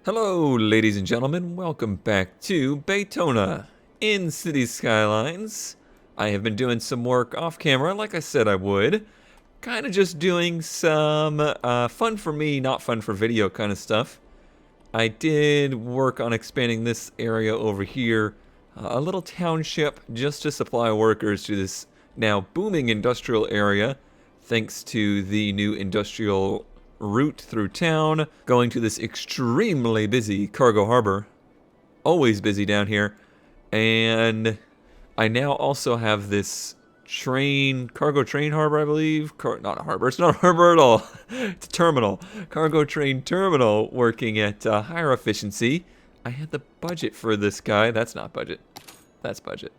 Hello, ladies and gentlemen. Welcome back to Daytona in City Skylines. I have been doing some work off camera, like I said I would. Kind of just doing some fun for me, not fun for video kind of stuff. I did work on expanding this area over here, a little township, just to supply workers to this now booming industrial area, thanks to the new industrial route through town, going to this extremely busy cargo harbor. Always busy down here. And I now also have this cargo train harbor, I believe. Not a harbor, it's not a harbor at all. It's a terminal. Cargo train terminal working at higher efficiency. I had the budget for this guy. That's not budget. That's budget.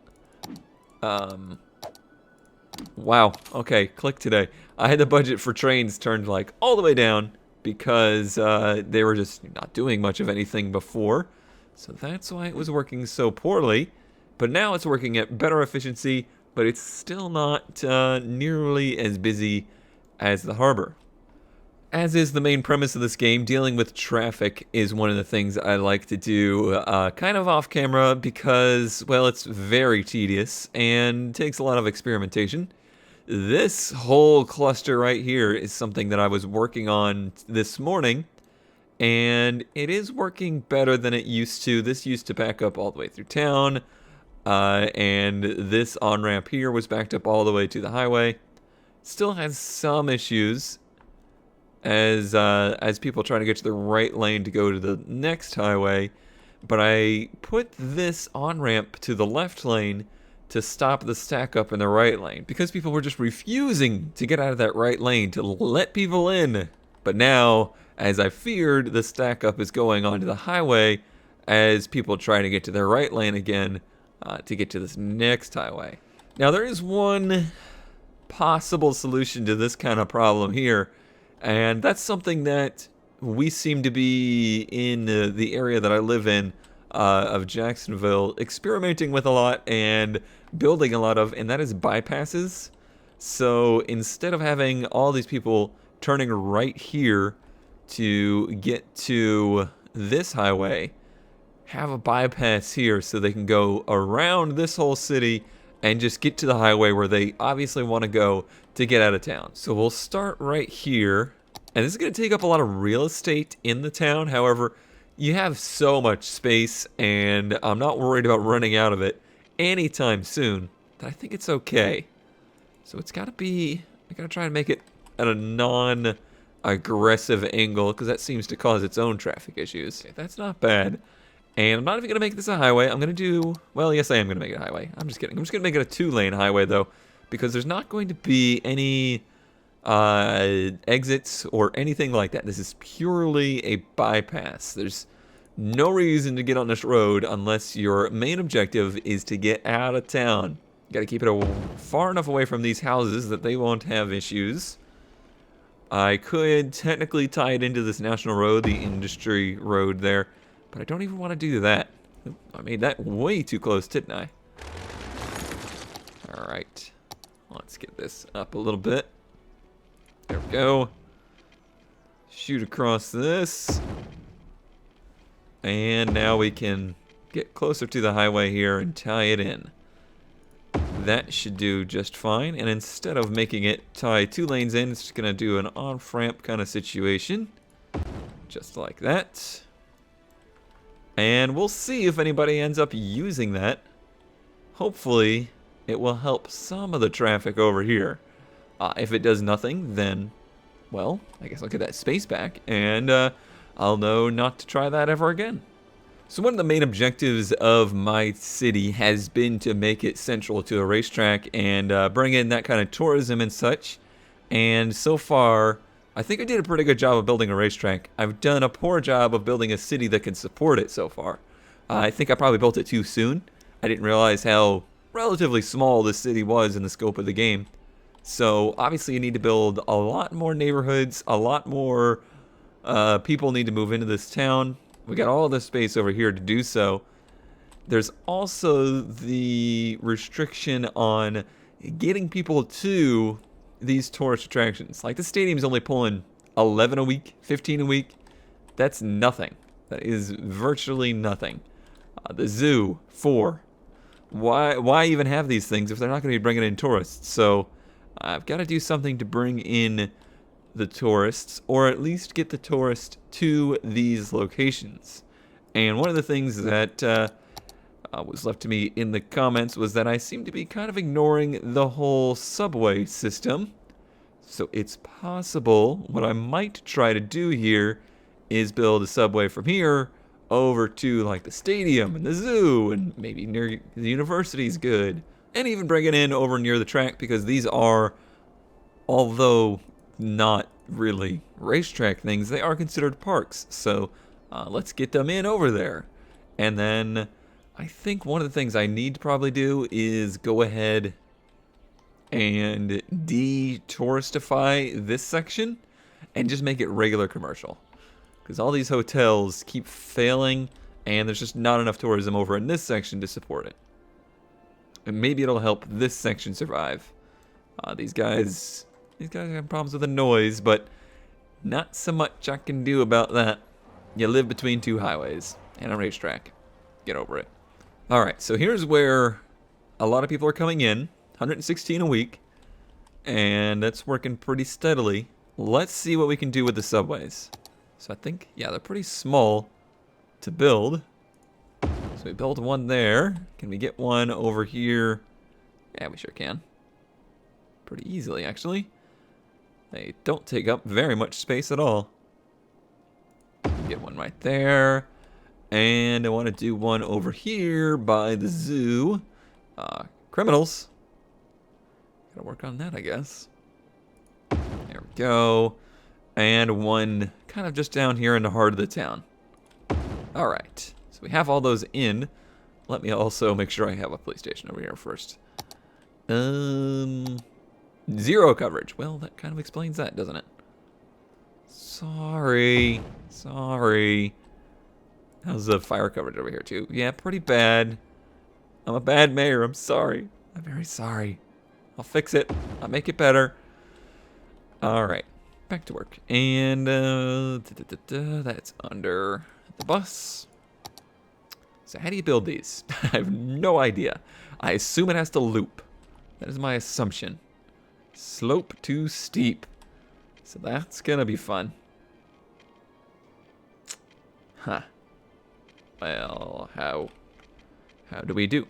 Wow. Okay, click today. I had the budget for trains turned like all the way down because they were just not doing much of anything before. So that's why it was working so poorly. But now it's working at better efficiency, but it's still not nearly as busy as the harbor. As is the main premise of this game, dealing with traffic is one of the things I like to do kind of off camera because, well, it's very tedious and takes a lot of experimentation. This whole cluster right here is something that I was working on this morning, and it is working better than it used to. This used to back up all the way through town, and this on-ramp here was backed up all the way to the highway. Still has some issues as people try to get to the right lane to go to the next highway, but I put this on-ramp to the left lane to stop the stack up in the right lane because people were just refusing to get out of that right lane to let people in. But now, as I feared, the stack up is going onto the highway as people try to get to their right lane again to get to this next highway. Now there is one possible solution to this kind of problem here, and that's something that we seem to be in the area that I live in of Jacksonville experimenting with a lot and building a lot of, and that is bypasses. So instead of having all these people turning right here to get to this highway, have a bypass here so they can go around this whole city and just get to the highway where they obviously want to go to get out of town. So we'll start right here. And this is going to take up a lot of real estate in the town. However, you have so much space, and I'm not worried about running out of it anytime soon, that I think it's okay. So it's got to be, I got to try and make it at a non-aggressive angle, because that seems to cause its own traffic issues. Okay, that's not bad. And I'm not even going to make this a highway. I'm going to do, well, yes, I am going to make it a highway. I'm just kidding. I'm just going to make it a 2-lane highway, though, because there's not going to be any exits or anything like that. This is purely a bypass. There's no reason to get on this road unless your main objective is to get out of town. You got to keep it far enough away from these houses that they won't have issues. I could technically tie it into this national road, the industry road there, but I don't even want to do that. I made that way too close, didn't I? Alright. Let's get this up a little bit. There we go. Shoot across this. And now we can get closer to the highway here and tie it in. That should do just fine. And instead of making it tie 2 lanes in, it's just going to do an off-ramp kind of situation. Just like that. And we'll see if anybody ends up using that. Hopefully, it will help some of the traffic over here. If it does nothing, then, well, I guess I'll get that space back, and I'll know not to try that ever again. So one of the main objectives of my city has been to make it central to a racetrack and bring in that kind of tourism and such. And so far, I think I did a pretty good job of building a racetrack. I've done a poor job of building a city that can support it so far. I think I probably built it too soon. I didn't realize how relatively small this city was in the scope of the game. So obviously you need to build a lot more neighborhoods, a lot more people need to move into this town. We got all this space over here to do so. There's also the restriction on getting people to these tourist attractions. Like the stadium's only pulling 11 a week, 15 a week. That's nothing. That is virtually nothing. The zoo, 4. Why even have these things if they're not going to be bringing in tourists? So I've got to do something to bring in the tourists, or at least get the tourists to these locations. And one of the things that was left to me in the comments was that I seem to be kind of ignoring the whole subway system. So it's possible what I might try to do here is build a subway from here over to like the stadium and the zoo and maybe near the university's good. And even bring it in over near the track, because these are, although not really racetrack things, they are considered parks. So let's get them in over there. And then I think one of the things I need to probably do is go ahead and de-touristify this section and just make it regular commercial. Because all these hotels keep failing and there's just not enough tourism over in this section to support it. And maybe it'll help this section survive. These guys have problems with the noise, but not so much I can do about that. You live between 2 highways and a racetrack. Get over it. Alright, so here's where a lot of people are coming in. 116 a week. And that's working pretty steadily. Let's see what we can do with the subways. So I think, yeah, they're pretty small to build. So we built one there. Can we get one over here? Yeah, we sure can. Pretty easily, actually. They don't take up very much space at all. Get one right there. And I want to do one over here by the zoo. Criminals. Gotta work on that, I guess. There we go. And one kind of just down here in the heart of the town. Alright. So we have all those in. Let me also make sure I have a police station over here first. 0 coverage. Well, that kind of explains that, doesn't it? Sorry. How's the fire coverage over here, too? Yeah, pretty bad. I'm a bad mayor. I'm sorry. I'm very sorry. I'll fix it. I'll make it better. Alright. Back to work. And that's under the bus. So how do you build these? I have no idea. I assume it has to loop. That is my assumption. Slope too steep. So that's gonna be fun. Huh. Well, how do we do?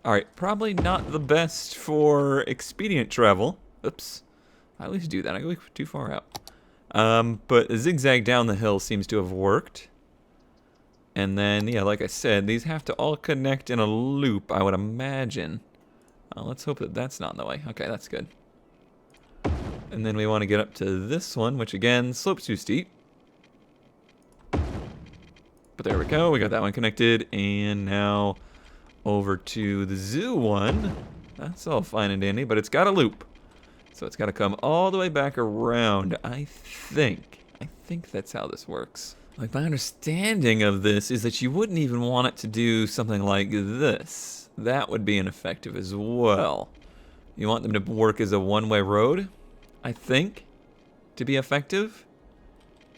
Alright, probably not the best for expedient travel. Oops. I always do that. I go too far out. But a zigzag down the hill seems to have worked. And then, yeah, like I said, these have to all connect in a loop, I would imagine. Let's hope that that's not in the way. Okay, that's good. And then we want to get up to this one, which again, slopes too steep. But there we go, we got that one connected. And now over to the zoo one. That's all fine and dandy, but it's got a loop. So it's got to come all the way back around, I think. I think that's how this works. Like, my understanding of this is that you wouldn't even want it to do something like this. That would be ineffective as well. You want them to work as a one-way road, I think, to be effective.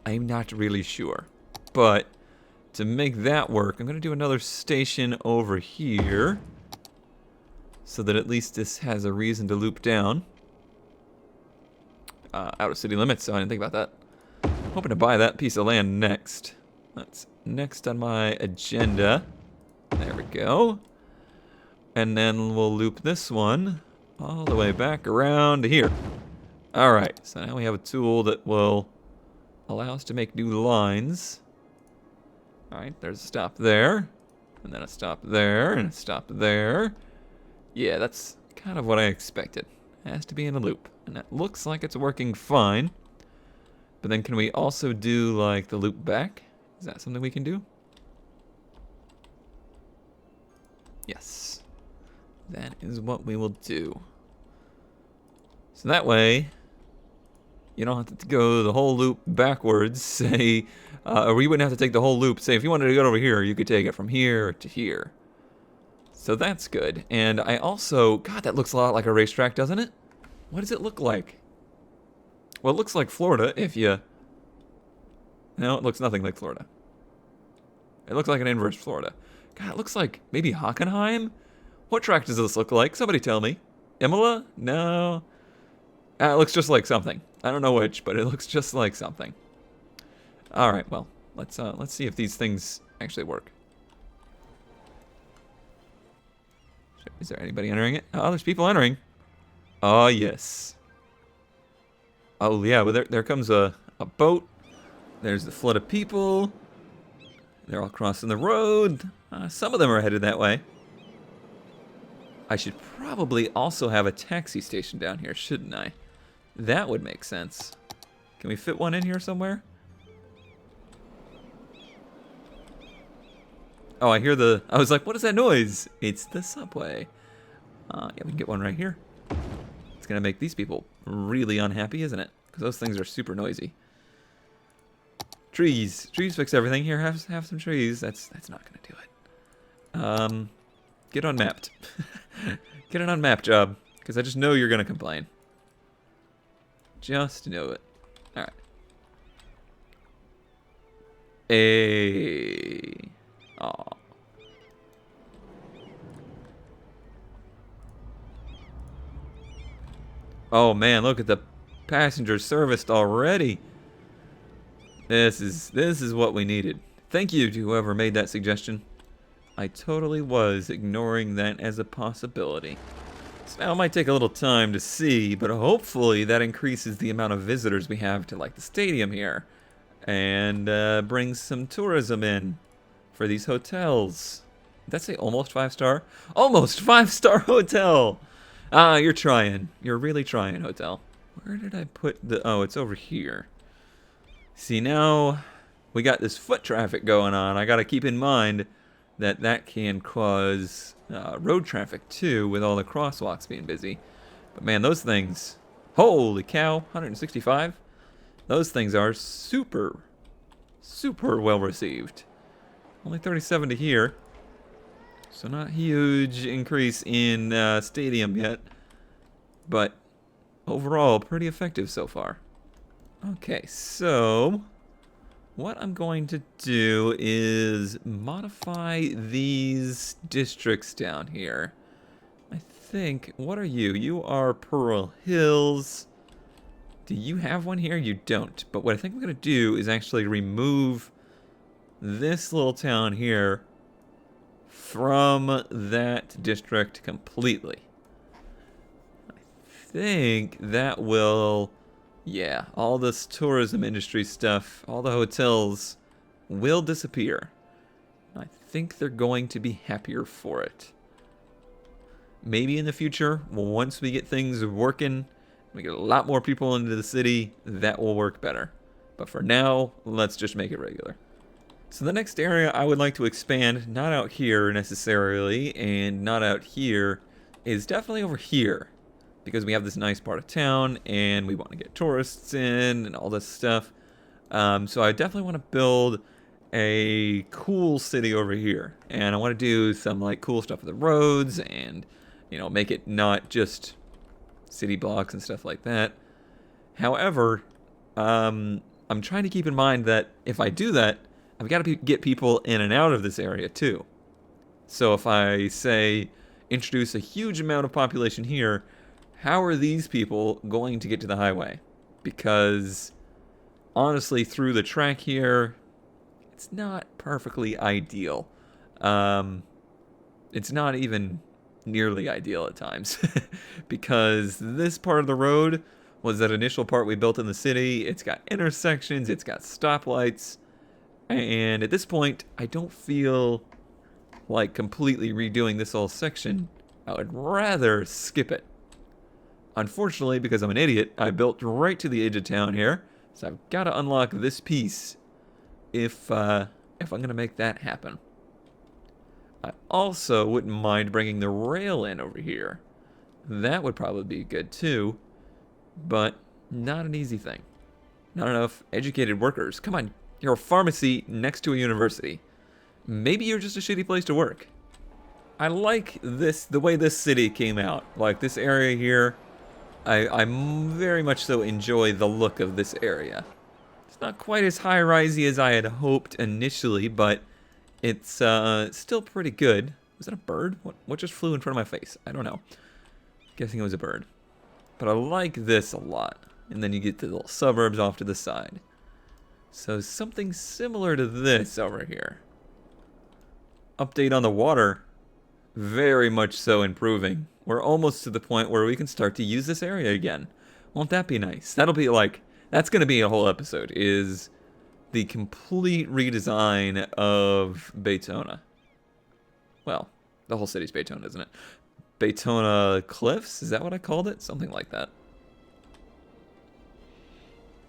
I'm not really sure. But to make that work, I'm going to do another station over here so that at least this has a reason to loop down. Out of city limits, so I didn't think about that. Hoping to buy that piece of land next. That's next on my agenda. There we go. And then we'll loop this one all the way back around to here. Alright, so now we have a tool that will allow us to make new lines. Alright, there's a stop there. And then a stop there, and a stop there. Yeah, that's kind of what I expected. It has to be in a loop. And that looks like it's working fine. But then can we also do, like, the loop back? Is that something we can do? Yes. That is what we will do. So that way, you don't have to go the whole loop backwards, say, or you wouldn't have to take the whole loop. Say, if you wanted to go over here, you could take it from here to here. So that's good. And I also, God, that looks a lot like a racetrack, doesn't it? What does it look like? Well, it looks like Florida if you No, it looks nothing like Florida. It looks like an inverse Florida. God, it looks like maybe Hockenheim? What track does this look like? Somebody tell me. Imola? No. It looks just like something. I don't know which, but it looks just like something. All right, well, let's see if these things actually work. Is there anybody entering it? Oh, there's people entering. Oh, yes. Oh, yeah, well, there comes a boat. There's the flood of people. They're all crossing the road. Some of them are headed that way. I should probably also have a taxi station down here, shouldn't I? That would make sense. Can we fit one in here somewhere? Oh, I hear the... I was like, what is that noise? It's the subway. Yeah, we can get one right here. It's going to make these people really unhappy, isn't it? Because those things are super noisy. Trees. Trees fix everything. Here, have some trees. That's not going to do it. Get unmapped. Get an unmapped job. Because I just know you're going to complain. Just know it. Alright. Hey. Aw. Oh man, look at the passengers serviced already. This is what we needed. Thank you to whoever made that suggestion. I totally was ignoring that as a possibility. So now it might take a little time to see, but hopefully that increases the amount of visitors we have to like the stadium here. And brings some tourism in for these hotels. Did that say almost 5-star? Almost 5-star hotel! Ah, you're trying. You're really trying, hotel. Where did I put the... Oh, it's over here. See, now we got this foot traffic going on. I gotta keep in mind that that can cause road traffic, too, with all the crosswalks being busy. But man, those things... Holy cow, 165? Those things are super, super well received. Only 37 to here. So not huge increase in stadium yet. But overall, pretty effective so far. Okay, so what I'm going to do is modify these districts down here. I think, what are you? You are Pearl Hills. Do you have one here? You don't. But what I think I'm going to do is actually remove this little town here from that district completely. I think that will... Yeah, all this tourism industry stuff, all the hotels will disappear. I think they're going to be happier for it. Maybe in the future, once we get things working, we get a lot more people into the city, that will work better. But for now, let's just make it regular. So the next area I would like to expand, not out here necessarily, and not out here, is definitely over here. Because we have this nice part of town, and we want to get tourists in, and all this stuff. So I definitely want to build a cool city over here. And I want to do some like cool stuff with the roads, and you know, make it not just city blocks and stuff like that. However, I'm trying to keep in mind that if I do that, I've got to get people in and out of this area too. So if I say introduce a huge amount of population here, how are these people going to get to the highway? Because honestly, through the track here, it's not perfectly ideal. It's not even nearly ideal at times. Because this part of the road was that initial part we built in the city. It's got intersections, it's got stoplights. And at this point, I don't feel like completely redoing this whole section. I would rather skip it. Unfortunately, because I'm an idiot, I built right to the edge of town here. So I've got to unlock this piece if I'm going to make that happen. I also wouldn't mind bringing the rail in over here. That would probably be good too, but not an easy thing. Not enough educated workers. Come on, you're a pharmacy next to a university. Maybe you're just a shitty place to work. I like this, the way this city came out. Like this area here. I very much so enjoy the look of this area. It's not quite as high-risey as I had hoped initially, but it's still pretty good. Was that a bird? What just flew in front of my face? I don't know. Guessing it was a bird. But I like this a lot. And then you get the little suburbs off to the side. So something similar to this over here. Update on the water. Very much so improving. We're almost to the point where we can start to use this area again. Won't that be nice? That'll be like, that's going to be a whole episode, is the complete redesign of Baytona. Well, the whole city's Baytona, isn't it? Baytona Cliffs? Is that what I called it? Something like that.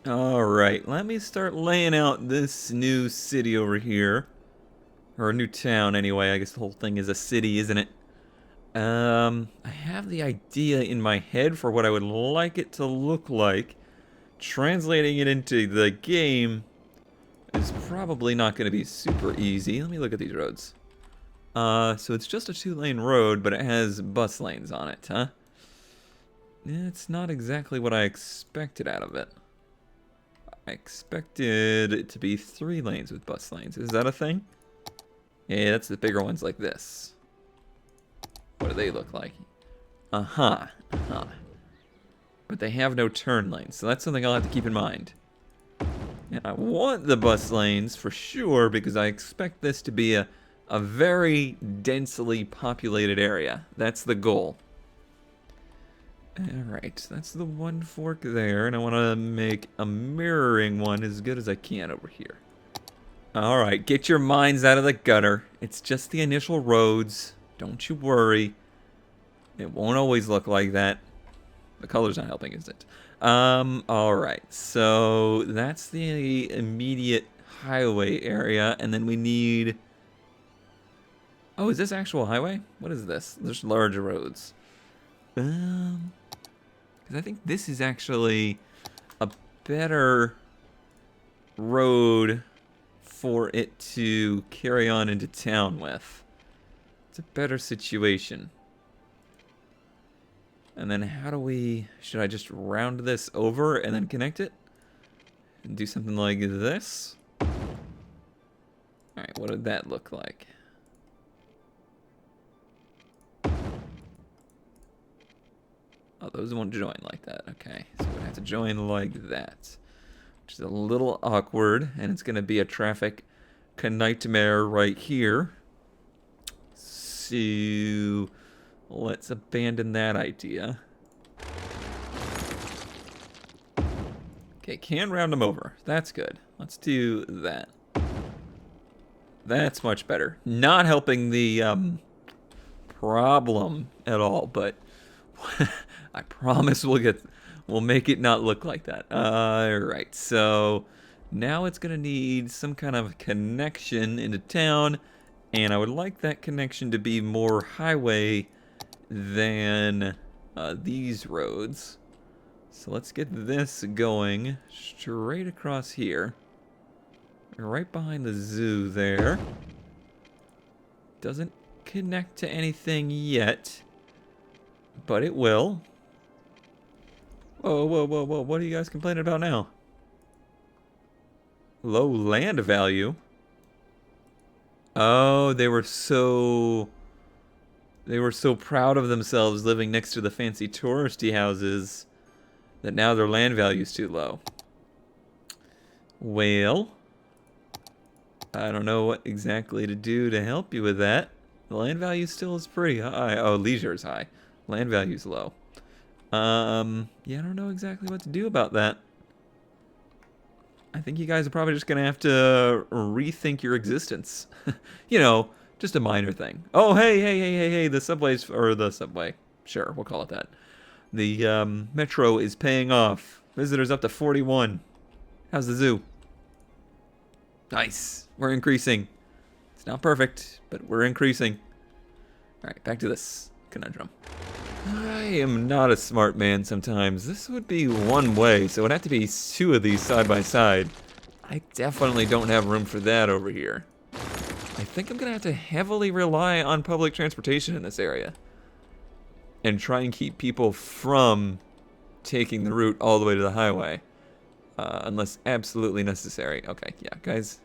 Alright, let me start laying out this new city over here. Or a new town, anyway. I guess the whole thing is a city, isn't it? I have the idea in my head for what I would like it to look like. Translating it into the game is probably not going to be super easy. Let me look at these roads. So it's just a 2-lane road, but it has bus lanes on it, huh? It's not exactly what I expected out of it. I expected it to be 3 lanes with bus lanes. Is that a thing? Yeah, that's the bigger ones like this. What do they look like? Uh-huh. But they have no turn lanes, so that's something I'll have to keep in mind. And I want the bus lanes for sure, because I expect this to be a very densely populated area. That's the goal. Alright, that's the one fork there, and I want to make a mirroring one as good as I can over here. Alright, get your minds out of the gutter. It's just the initial roads. Don't you worry. It won't always look like that. The color's not helping, is it? Alright, so that's the immediate highway area, and then we need... Oh, is this actual highway? What is this? There's larger roads. Because I think this is actually a better road for it to carry on into town with. It's a better situation. And then how do we... Should I just round this over and then connect it? And do something like this? Alright, what did that look like? Oh, those won't join like that. Okay, so we have to join like that. Which is a little awkward, and it's going to be a traffic nightmare right here. So... let's abandon that idea. Okay, can round them over. That's good. Let's do that. That's much better. Not helping the problem at all, but I promise we'll make it not look like that. Alright, so now it's gonna need some kind of connection into town, and I would like that connection to be more highway than these roads. So let's get this going straight across here. Right behind the zoo there. Doesn't connect to anything yet, but it will. Whoa, whoa, whoa, whoa. What are you guys complaining about now? Low land value? Oh, they were so proud of themselves living next to the fancy touristy houses that now their land value's too low. Well, I don't know what exactly to do to help you with that. The land value still is pretty high. Oh, leisure is high. Land value's low. Yeah, I don't know exactly what to do about that. I think you guys are probably just gonna have to rethink your existence. You know, just a minor thing. Oh, hey, the subway's, or the subway. Sure, we'll call it that. The metro is paying off. Visitors up to 41. How's the zoo? Nice. We're increasing. It's not perfect, but we're increasing. Alright, back to this conundrum. I am not a smart man sometimes. This would be one way, so it would have to be 2 of these side by side. I definitely don't have room for that over here. I think I'm going to have to heavily rely on public transportation in this area. And try and keep people from taking the route all the way to the highway. unless absolutely necessary. Okay, yeah, guys,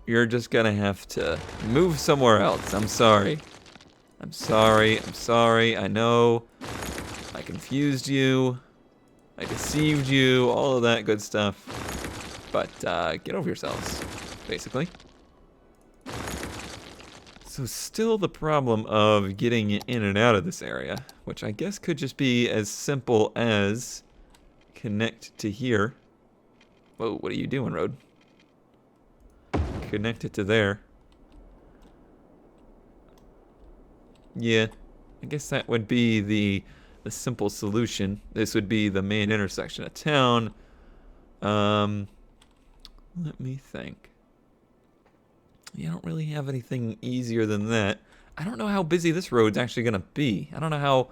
you're just gonna have to move somewhere else. I'm sorry. I'm sorry. I know I confused you. I deceived you. All of that good stuff. But get over yourselves, basically. So still the problem of getting in and out of this area, which I guess could just be as simple as connect to here. Whoa, what are you doing, road? Connect it to there. Yeah, I guess that would be the simple solution. This would be the main intersection of town. Let me think. Yeah, I don't really have anything easier than that. I don't know how busy this road's actually gonna be. I don't know how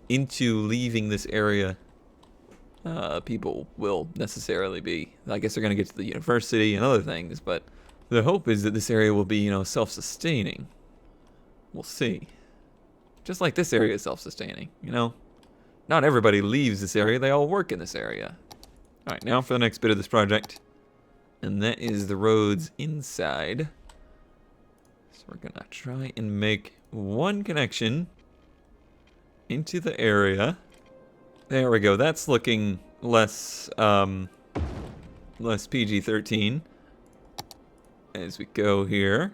into leaving this area people will necessarily be. I guess they're gonna get to the university and other things, but the hope is that this area will be, you know, self-sustaining. We'll see. Just like this area is self-sustaining, you know? Not everybody leaves this area, they all work in this area. Alright, now for the next bit of this project. And that is the roads inside. So we're gonna try and make one connection into the area. There we go, that's looking less PG-13 as we go here.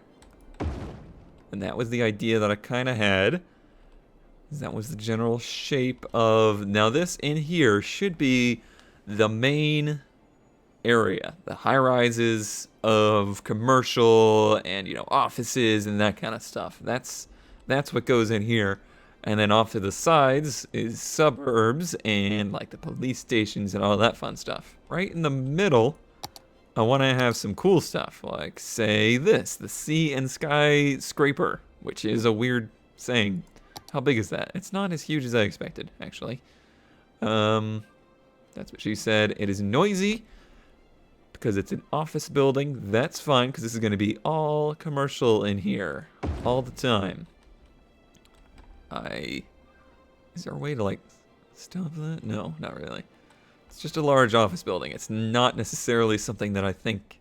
And that was the idea that I kind of had. That was the general shape of... Now this in here should be the main area. The high-rises of commercial and, you know, offices and that kind of stuff. That's what goes in here. And then off to the sides is suburbs and, like, the police stations and all that fun stuff. Right in the middle, I want to have some cool stuff. Like, say this. The Sea and Sky Scraper, which is a weird saying. How big is that? It's not as huge as I expected, actually. That's what she said. It is noisy because it's an office building. That's fine because this is going to be all commercial in here all the time. Is there a way to, like, stop that? No, not really. It's just a large office building. It's not necessarily something that I think...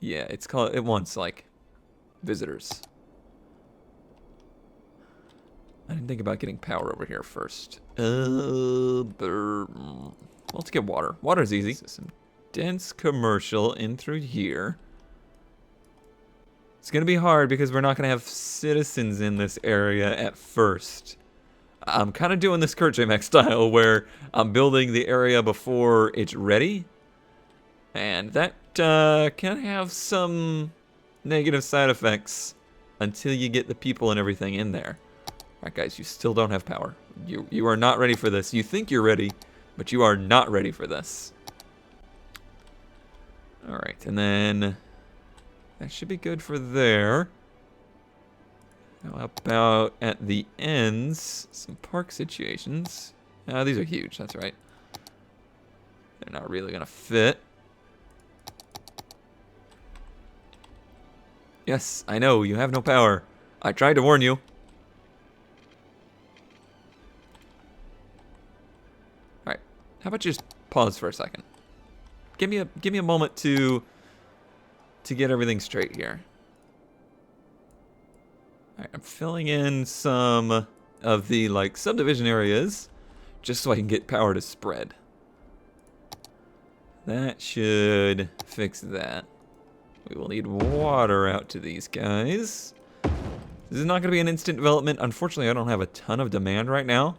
Yeah, it wants, like, visitors. I didn't think about getting power over here first. Well, let's get water. Water's easy. So some dense commercial in through here. It's going to be hard because we're not going to have citizens in this area at first. I'm kind of doing this Kurt J-Max style where I'm building the area before it's ready. And that can have some negative side effects until you get the people and everything in there. Alright guys, you still don't have power. You are not ready for this. You think you're ready, but you are not ready for this. Alright, and then that should be good for there. How about at the ends, some park situations. These are huge, that's right. They're not really gonna fit. Yes, I know, you have no power. I tried to warn you. Alright, how about you just pause for a second? Give me a moment to get everything straight here. Alright, I'm filling in some of the, like, subdivision areas just so I can get power to spread. That should fix that. We will need water out to these guys. This is not going to be an instant development. Unfortunately, I don't have a ton of demand right now.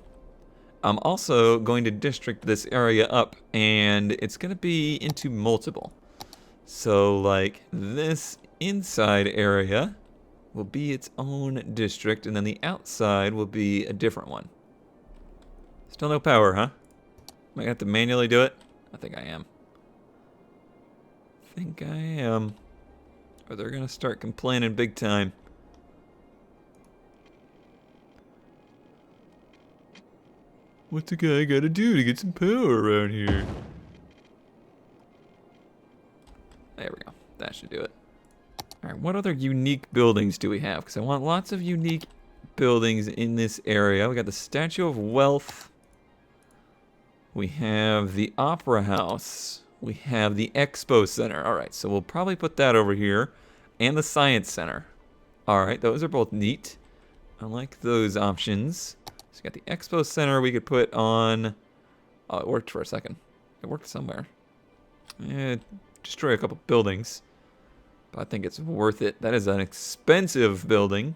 I'm also going to district this area up, and it's going to be into multiple. So, like, this inside area will be its own district, and then the outside will be a different one. Still no power, huh? Am I going to have to manually do it? I think I am. Or they're going to start complaining big time. What's a guy got to do to get some power around here? There we go. That should do it. Alright, what other unique buildings do we have? Because I want lots of unique buildings in this area. We got the Statue of Wealth. We have the Opera House. We have the Expo Center. All right, so we'll probably put that over here. And the Science Center. All right, those are both neat. I like those options. So we got the Expo Center we could put on... Oh, it worked for a second. It worked somewhere. Destroy a couple buildings. But I think it's worth it. That is an expensive building.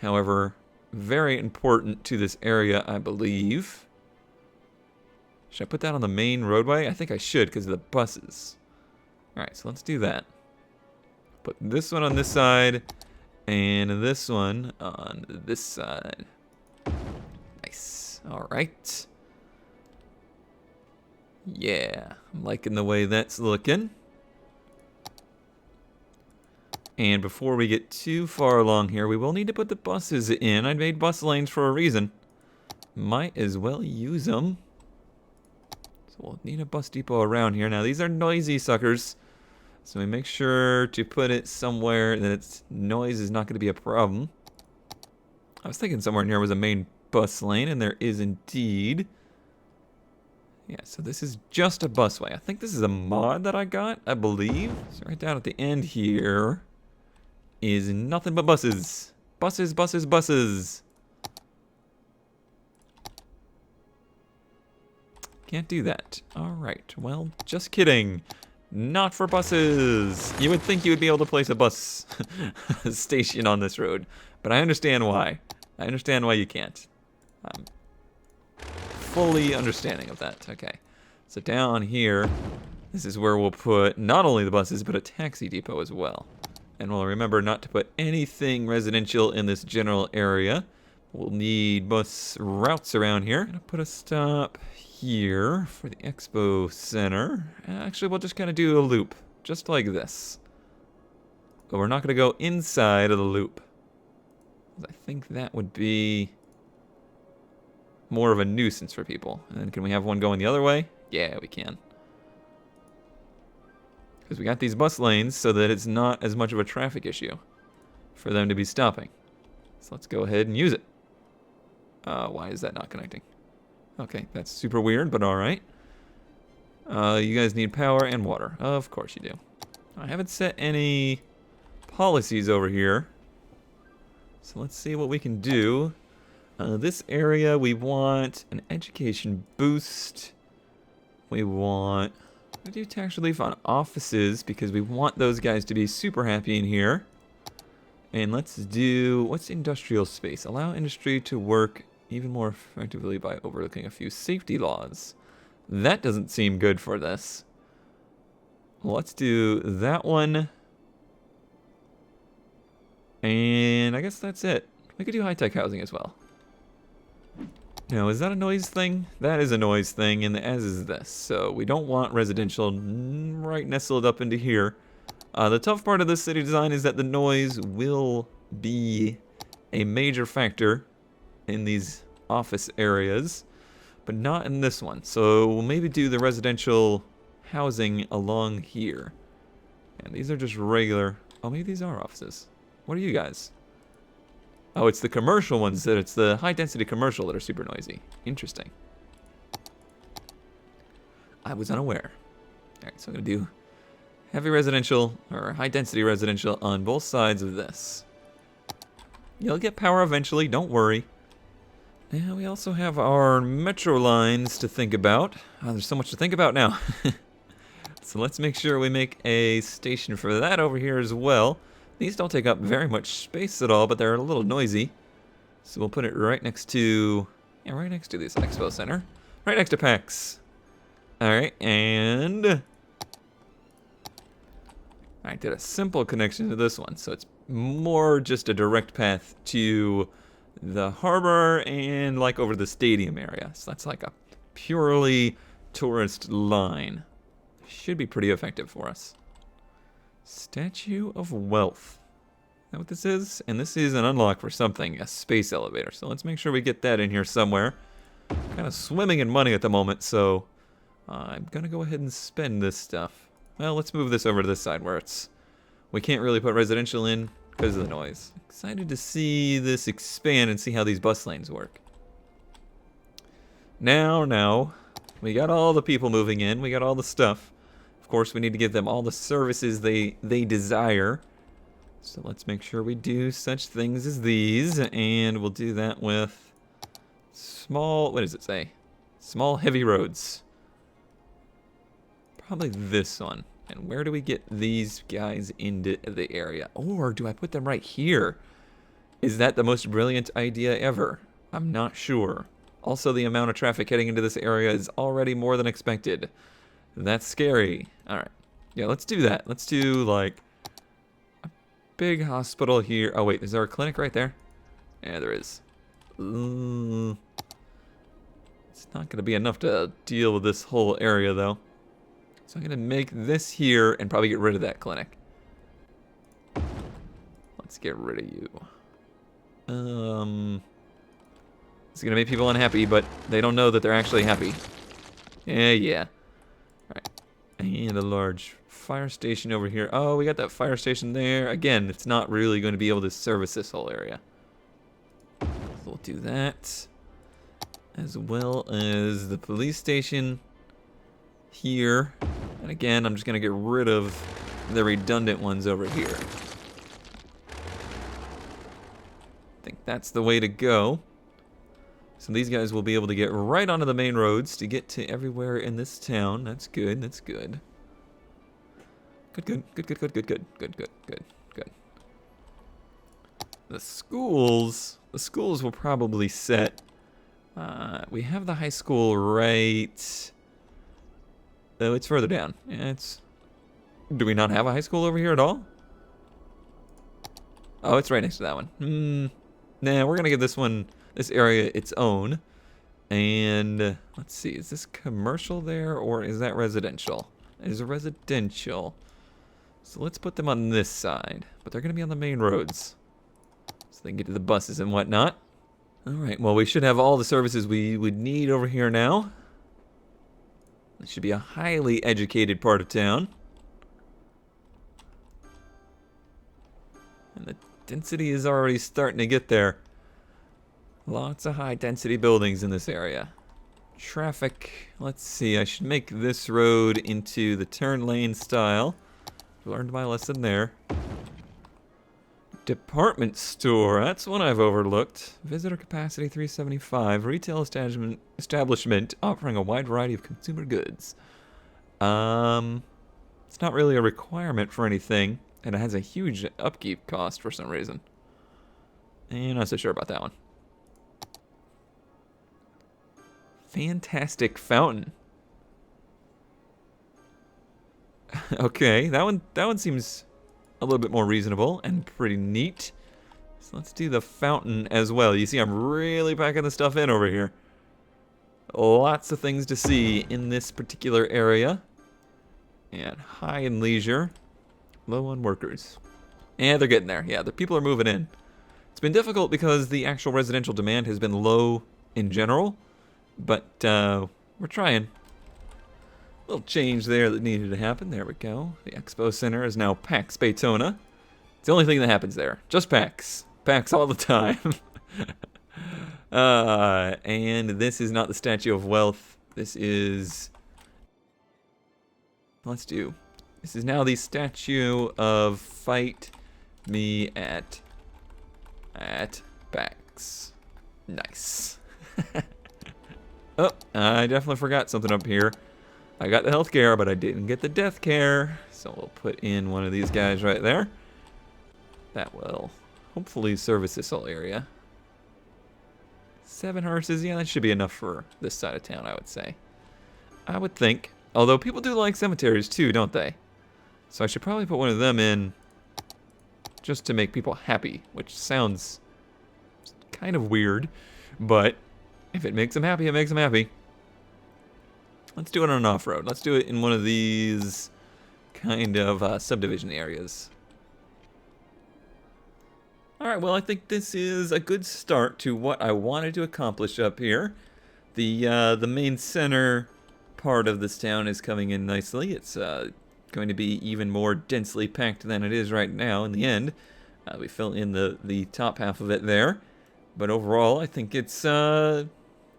However, very important to this area, I believe. Should I put that on the main roadway? I think I should because of the buses. Alright, so let's do that. Put this one on this side, and this one on this side. Nice. Alright. Yeah, I'm liking the way that's looking. And before we get too far along here, we will need to put the buses in. I made bus lanes for a reason. Might as well use them. So we'll need a bus depot around here. Now, these are noisy suckers. So we make sure to put it somewhere that its noise is not going to be a problem. I was thinking somewhere in here was a main bus lane, and there is indeed. Yeah, so this is just a busway. I think this is a mod that I got, I believe. So right down at the end here is nothing but buses. Buses, buses, buses. Can't do that. Alright, well, just kidding. Not for buses. You would think you would be able to place a bus station on this road, but I understand why. I understand why you can't. I'm fully understanding of that. Okay, so down here, this is where we'll put not only the buses, but a taxi depot as well. And we'll remember not to put anything residential in this general area. We'll need bus routes around here. I'm gonna put a stop here for the Expo Center. Actually, we'll just kind of do a loop, just like this. But we're not gonna go inside of the loop. I think that would be more of a nuisance for people. And then can we have one going the other way? Yeah, we can. Because we got these bus lanes so that it's not as much of a traffic issue for them to be stopping. So let's go ahead and use it. Why is that not connecting? Okay, that's super weird, but alright. You guys need power and water. Of course you do. I haven't set any policies over here. So let's see what we can do. This area, we want an education boost. We want... we do tax relief on offices because we want those guys to be super happy in here. And let's do... what's industrial space? Allow industry to work even more effectively by overlooking a few safety laws. That doesn't seem good for this. Let's do that one. And I guess that's it. We could do high-tech housing as well. Now, is that a noise thing? That is a noise thing, and as is this. So we don't want residential right nestled up into here. The tough part of this city design is that the noise will be a major factor in these office areas, but not in this one. So we'll maybe do the residential housing along here. And these are just regular... oh, maybe these are offices. What are you guys? Oh, it's the commercial ones that it's the high-density commercial that are super noisy. Interesting. I was unaware. Alright, so I'm going to do heavy residential, or high-density residential on both sides of this. You'll get power eventually, don't worry. Now, we also have our metro lines to think about. Oh, there's so much to think about now. So let's make sure we make a station for that over here as well. These don't take up very much space at all, but they're a little noisy. So we'll put it right next to... yeah, right next to this Expo Center. Right next to PAX. Alright, and... I did a simple connection to this one, so it's more just a direct path to the harbor and like over the stadium area. So that's like a purely tourist line. Should be pretty effective for us. Statue of Wealth. Is that what this is? And this is an unlock for something, a space elevator. So let's make sure we get that in here somewhere. Kind of swimming in money at the moment, so I'm going to go ahead and spend this stuff. Well, let's move this over to this side where it's... we can't really put residential in because of the noise. Excited to see this expand and see how these bus lanes work. Now, We got all the people moving in. We got all the stuff. Of course, we need to give them all the services they desire. So let's make sure we do such things as these. And we'll do that with small, what does it say? Small heavy roads. Probably this one. And where do we get these guys into the area? Or do I put them right here? Is that the most brilliant idea ever? I'm not sure. Also, the amount of traffic heading into this area is already more than expected. That's scary. Alright. Yeah, let's do that. Let's do, like, a big hospital here. Oh, wait. Is there a clinic right there? Yeah, there is. It's not going to be enough to deal with this whole area, though. So I'm going to make this here and probably get rid of that clinic. Let's get rid of you. It's going to make people unhappy, but they don't know that they're actually happy. Yeah. Alright. And a large fire station over here. Oh, we got that fire station there. Again, it's not really going to be able to service this whole area. So we'll do that. As well as the police station here. And again, I'm just going to get rid of the redundant ones over here. I think that's the way to go. So these guys will be able to get right onto the main roads to get to everywhere in this town. That's good. That's good. Good. The schools will probably set. We have the high school right. Oh, it's further down. Yeah, it's. Do we not have a high school over here at all? Oh, it's right next to that one. Nah, we're gonna give this area its own. And let's see, is this commercial there or is that residential? It is a residential. So let's put them on this side, but they're gonna be on the main roads, so they can get to the buses and whatnot. All right, well, we should have all the services we would need over here now. This should be a highly educated part of town. And the density is already starting to get there. Lots of high density buildings in this area. Traffic, let's see, I should make this road into the turn lane style. Learned my lesson there. Department store, that's one I've overlooked. Visitor capacity 375. Retail establishment offering a wide variety of consumer goods. It's not really a requirement for anything, and it has a huge upkeep cost for some reason. And I'm not so sure about that one. Fantastic fountain. Okay, that one seems a little bit more reasonable and pretty neat. So let's do the fountain as well. You see, I'm really packing the stuff in over here. Lots of things to see in this particular area. And high in leisure, low on workers. And they're getting there. Yeah, the people are moving in. It's been difficult because the actual residential demand has been low in general. But we're trying. A little change there that needed to happen. There we go. The Expo Center is now PAX Baytona. It's the only thing that happens there. Just PAX. PAX all the time. And this is not the Statue of Wealth. This is... Let's do... This is now the Statue of Fight Me at PAX. Nice. Oh, I definitely forgot something up here. I got the health care, but I didn't get the death care. So we'll put in one of these guys right there. That will hopefully service this whole area. 7 horses, yeah, that should be enough for this side of town, I would say. I would think. Although people do like cemeteries too, don't they? So I should probably put one of them in just to make people happy, which sounds kind of weird, but if it makes them happy, it makes them happy. Let's do it on an off-road. Let's do it in one of these kind of subdivision areas. Alright, well, I think this is a good start to what I wanted to accomplish up here. The main center part of this town is coming in nicely. It's going to be even more densely packed than it is right now in the end. We fill in the top half of it there. But overall, I think it's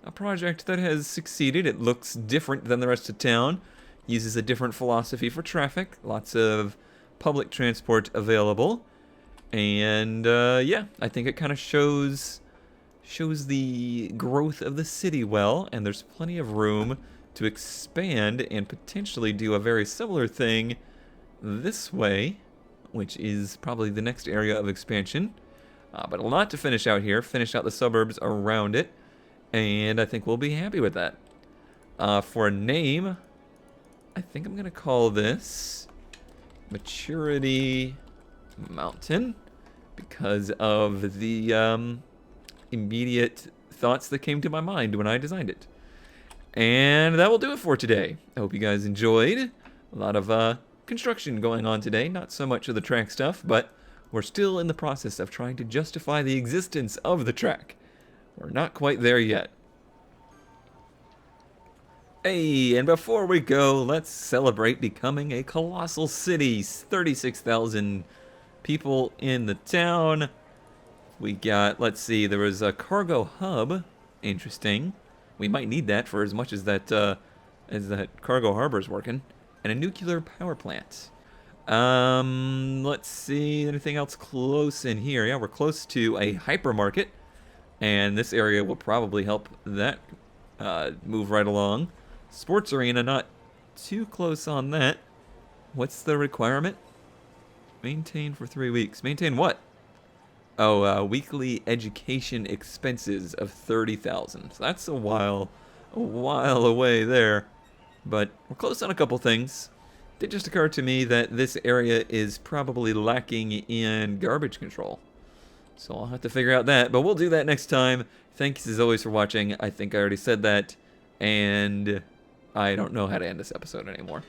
a project that has succeeded. It looks different than the rest of town, uses a different philosophy for traffic, lots of public transport available, and yeah, I think it kind of shows the growth of the city well, and there's plenty of room to expand and potentially do a very similar thing this way, which is probably the next area of expansion. But a lot to finish out here, finish out the suburbs around it, and I think we'll be happy with that. For a name, I think I'm going to call this Maturity Mountain because of the immediate thoughts that came to my mind when I designed it. And that will do it for today. I hope you guys enjoyed. A lot of construction going on today, not so much of the track stuff, but we're still in the process of trying to justify the existence of the track. We're not quite there yet. Hey, and before we go, let's celebrate becoming a colossal city. 36,000 people in the town. We got, let's see, there was a cargo hub. Interesting. We might need that for as much as that cargo harbor's working. And a nuclear power plant. Let's see, anything else close in here? Yeah, we're close to a hypermarket. And this area will probably help that move right along. Sports arena, not too close on that. What's the requirement? Maintain for 3 weeks. Maintain what? Oh, weekly education expenses of 30,000. So that's a while away there. But we're close on a couple things. It did just occur to me that this area is probably lacking in garbage control. So I'll have to figure out that, but we'll do that next time. Thanks as always for watching. I think I already said that, and I don't know how to end this episode anymore.